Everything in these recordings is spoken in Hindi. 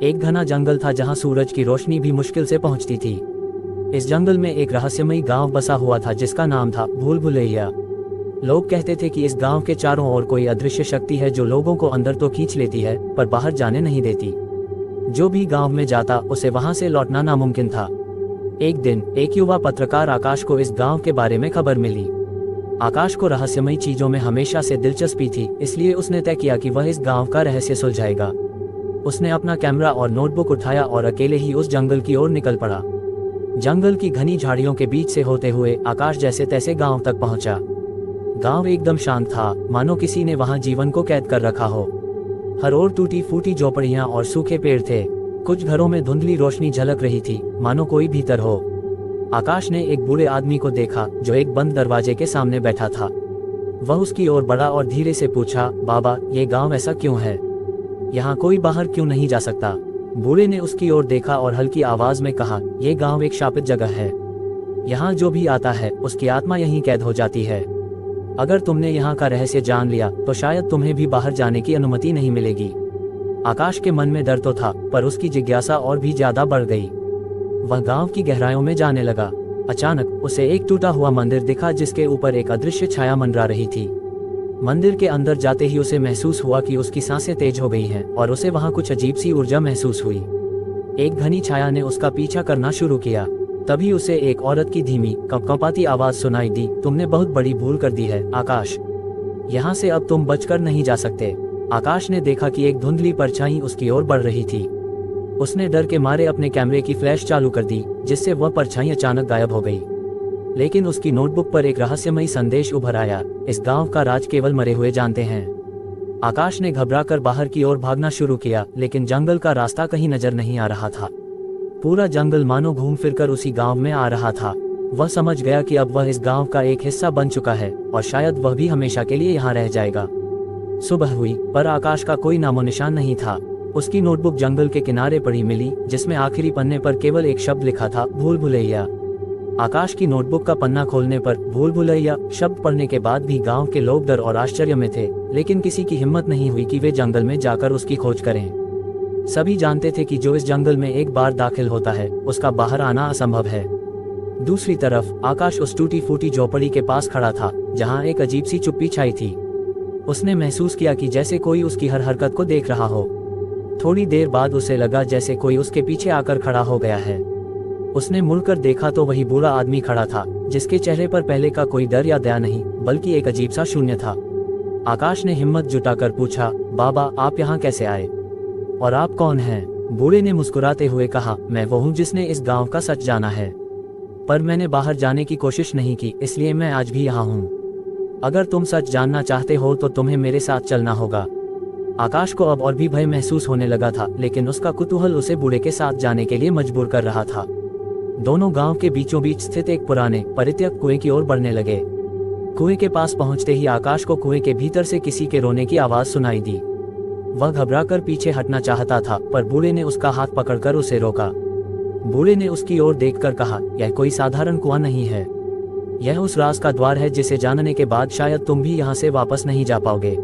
एक घना जंगल था जहां सूरज की रोशनी भी मुश्किल से पहुंचती थी। इस जंगल में एक रहस्यमयी गांव बसा हुआ था जिसका नाम था भूल भुलैया। लोग कहते थे कि इस गांव के चारों ओर कोई अदृश्य शक्ति है जो लोगों को अंदर तो खींच लेती है पर बाहर जाने नहीं देती। जो भी गांव में जाता उसे वहां से लौटना नामुमकिन था। एक दिन एक युवा पत्रकार आकाश को इस गांव के बारे में खबर मिली। आकाश को रहस्यमयी चीजों में हमेशा से दिलचस्पी थी, इसलिए उसने तय किया कि वह इस गांव का रहस्य सुलझाएगा। उसने अपना कैमरा और नोटबुक उठाया और अकेले ही उस जंगल की ओर निकल पड़ा। जंगल की घनी झाड़ियों के बीच से होते हुए आकाश जैसे तैसे गांव तक पहुंचा। गांव एकदम शांत था, मानो किसी ने वहां जीवन को कैद कर रखा हो। हर ओर टूटी फूटी झोपड़ियां और सूखे पेड़ थे। कुछ घरों में धुंधली रोशनी झलक रही थी, मानो कोई भीतर हो। आकाश ने एक बूढ़े आदमी को देखा जो एक बंद दरवाजे के सामने बैठा था। वह उसकी ओर बढ़ा और धीरे से पूछा, बाबा, ये गांव ऐसा क्यों है? यहाँ कोई बाहर क्यों नहीं जा सकता? बूढ़े ने उसकी ओर देखा और हल्की आवाज में कहा, यह गांव एक शापित जगह है। यहाँ जो भी आता है उसकी आत्मा यहीं कैद हो जाती है। अगर तुमने यहाँ का रहस्य जान लिया तो शायद तुम्हें भी बाहर जाने की अनुमति नहीं मिलेगी। आकाश के मन में डर तो था, पर उसकी जिज्ञासा और भी ज्यादा बढ़ गई। वह गांव की गहराइयों में जाने लगा। अचानक उसे एक टूटा हुआ मंदिर दिखा जिसके ऊपर एक अदृश्य छाया मंडरा रही थी। मंदिर के अंदर जाते ही उसे महसूस हुआ कि उसकी सांसें तेज हो गई हैं और उसे वहां कुछ अजीब सी ऊर्जा महसूस हुई। एक घनी छाया ने उसका पीछा करना शुरू किया। तभी उसे एक औरत की धीमी कपकपाती आवाज सुनाई दी, तुमने बहुत बड़ी भूल कर दी है आकाश। यहाँ से अब तुम बचकर नहीं जा सकते। आकाश ने देखा कि एक धुंधली परछाई उसकी ओर बढ़ रही थी। उसने डर के मारे अपने कैमरे की फ्लैश चालू कर दी, जिससे वह परछाई अचानक गायब हो गई। लेकिन उसकी नोटबुक पर एक रहस्यमयी संदेश उभर आया, इस गांव का राज केवल मरे हुए जानते हैं। आकाश ने घबराकर बाहर की ओर भागना शुरू किया, लेकिन जंगल का रास्ता कहीं नजर नहीं आ रहा था। पूरा जंगल मानो घूम फिरकर उसी गांव में आ रहा था। वह समझ गया कि अब वह इस गांव का एक हिस्सा बन चुका है और शायद वह भी हमेशा के लिए यहाँ रह जाएगा। सुबह हुई, पर आकाश का कोई नामो निशान नहीं था। उसकी नोटबुक जंगल के किनारे पड़ी मिली, जिसमें आखिरी पन्ने पर केवल एक शब्द लिखा था, भूल भुलैया। आकाश की नोटबुक का पन्ना खोलने पर भूल भुलैया शब्द पढ़ने के बाद भी गांव के लोग डर और आश्चर्य में थे, लेकिन किसी की हिम्मत नहीं हुई कि वे जंगल में जाकर उसकी खोज करें। सभी जानते थे कि जो इस जंगल में एक बार दाखिल होता है उसका बाहर आना असंभव है। दूसरी तरफ आकाश उस टूटी फूटी झोपड़ी के पास खड़ा था जहां एक अजीब सी चुप्पी छाई थी। उसने महसूस किया कि जैसे कोई उसकी हर हरकत को देख रहा हो। थोड़ी देर बाद उसे लगा जैसे कोई उसके पीछे आकर खड़ा हो गया है। उसने मुड़कर देखा तो वही बूढ़ा आदमी खड़ा था, जिसके चेहरे पर पहले का कोई डर या दया नहीं, बल्कि एक अजीब सा शून्य था। आकाश ने हिम्मत जुटाकर पूछा, बाबा, आप यहाँ कैसे आए और आप कौन हैं? बूढ़े ने मुस्कुराते हुए कहा, मैं वो हूँ जिसने इस गांव का सच जाना है, पर मैंने बाहर जाने की कोशिश नहीं की, इसलिए मैं आज भी यहाँ हूँ। अगर तुम सच जानना चाहते हो तो तुम्हें मेरे साथ चलना होगा। आकाश को अब और भी भय महसूस होने लगा था, लेकिन उसका कुतूहल उसे बूढ़े के साथ जाने के लिए मजबूर कर रहा था। दोनों गांव के बीचों बीच स्थित एक पुराने परित्यक्त कुएं की ओर बढ़ने लगे। कुएं के पास पहुंचते ही आकाश को कुएं के भीतर से किसी के रोने की आवाज सुनाई दी। वह घबराकर पीछे हटना चाहता था, पर बूढ़े ने उसका हाथ पकड़कर उसे रोका। बूढ़े ने उसकी ओर देखकर कहा, यह कोई साधारण कुआं नहीं है, यह उस राज का द्वार है जिसे जानने के बाद शायद तुम भी यहाँ से वापस नहीं जा पाओगे।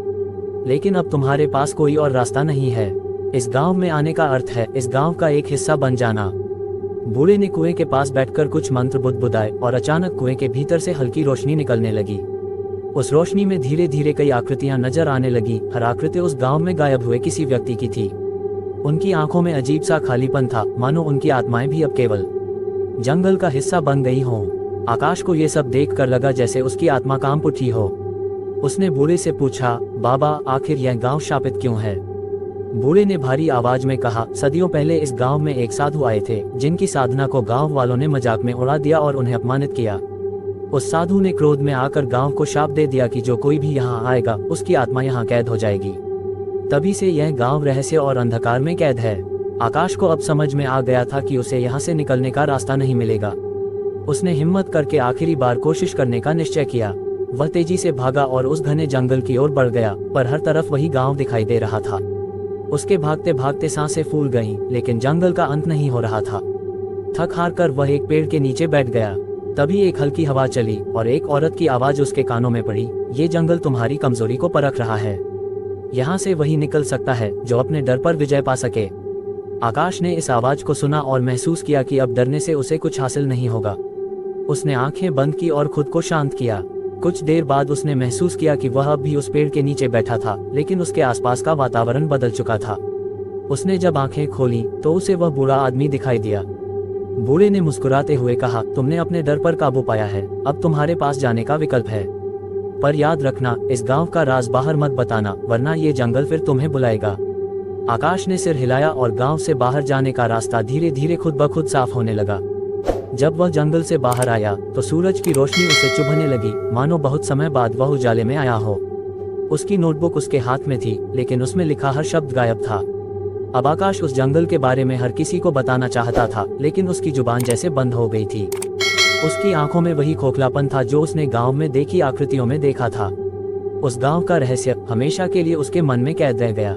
लेकिन अब तुम्हारे पास कोई और रास्ता नहीं है। इस गांव में आने का अर्थ है इस गांव का एक हिस्सा बन जाना। बूढ़े ने कुएं के पास बैठकर कुछ मंत्र बुदबुदाए और अचानक कुएं के भीतर से हल्की रोशनी निकलने लगी। उस रोशनी में धीरे धीरे कई आकृतियां नजर आने लगी। हर आकृति उस गांव में गायब हुए किसी व्यक्ति की थी। उनकी आंखों में अजीब सा खालीपन था, मानो उनकी आत्माएं भी अब केवल जंगल का हिस्सा बन गई हों। आकाश को ये सब देख कर लगा जैसे उसकी आत्मा कांप उठी हो। उसने बूढ़े से पूछा, बाबा, आखिर यह गांव शापित क्यों है? बूढ़े ने भारी आवाज में कहा, सदियों पहले इस गांव में एक साधु आए थे जिनकी साधना को गांव वालों ने मजाक में उड़ा दिया और उन्हें अपमानित किया। उस साधु ने क्रोध में आकर गांव को शाप दे दिया कि जो कोई भी यहाँ आएगा उसकी आत्मा यहाँ कैद हो जाएगी। तभी से यह गांव रहस्य और अंधकार में कैद है। आकाश को अब समझ में आ गया था कि उसे यहाँ से निकलने का रास्ता नहीं मिलेगा। उसने हिम्मत करके आखिरी बार कोशिश करने का निश्चय किया। वह तेजी से भागा और उस घने जंगल की ओर बढ़ गया, पर हर तरफ वही गांव दिखाई दे रहा था। उसके भागते भागते सांसें फूल गईं, लेकिन जंगल का अंत नहीं हो रहा था। थक हार कर वह एक पेड़ के नीचे बैठ गया। तभी एक हल्की हवा चली और एक औरत की आवाज उसके कानों में पड़ी, ये जंगल तुम्हारी कमजोरी को परख रहा है। यहाँ से वही निकल सकता है जो अपने डर पर विजय पा सके। आकाश ने इस आवाज को सुना और महसूस किया कि अब डरने से उसे कुछ हासिल नहीं होगा। उसने आंखें बंद की और खुद को शांत किया। कुछ देर बाद उसने महसूस किया कि वह अब भी उस पेड़ के नीचे बैठा था, लेकिन उसके आसपास का वातावरण बदल चुका था। उसने जब आंखें खोली तो उसे वह बूढ़ा आदमी दिखाई दिया। बूढ़े ने मुस्कुराते हुए कहा, तुमने अपने डर पर काबू पाया है, अब तुम्हारे पास जाने का विकल्प है। पर याद रखना, इस गांव का राज बाहर मत बताना, वरना ये जंगल फिर तुम्हें बुलाएगा। आकाश ने सिर हिलाया और गांव से बाहर जाने का रास्ता धीरे धीरे खुद ब खुद साफ होने लगा। जब वह जंगल से बाहर आया तो सूरज की रोशनी उसे चुभने लगी, मानो बहुत समय बाद वह उजाले में आया हो। उसकी नोटबुक उसके हाथ में थी, लेकिन उसमें लिखा हर शब्द गायब था। अब आकाश उस जंगल के बारे में हर किसी को बताना चाहता था, लेकिन उसकी जुबान जैसे बंद हो गई थी। उसकी आंखों में वही खोखलापन था जो उसने गांव में देखी आकृतियों में देखा था। उस गांव का रहस्य हमेशा के लिए उसके मन में कैद रह गया।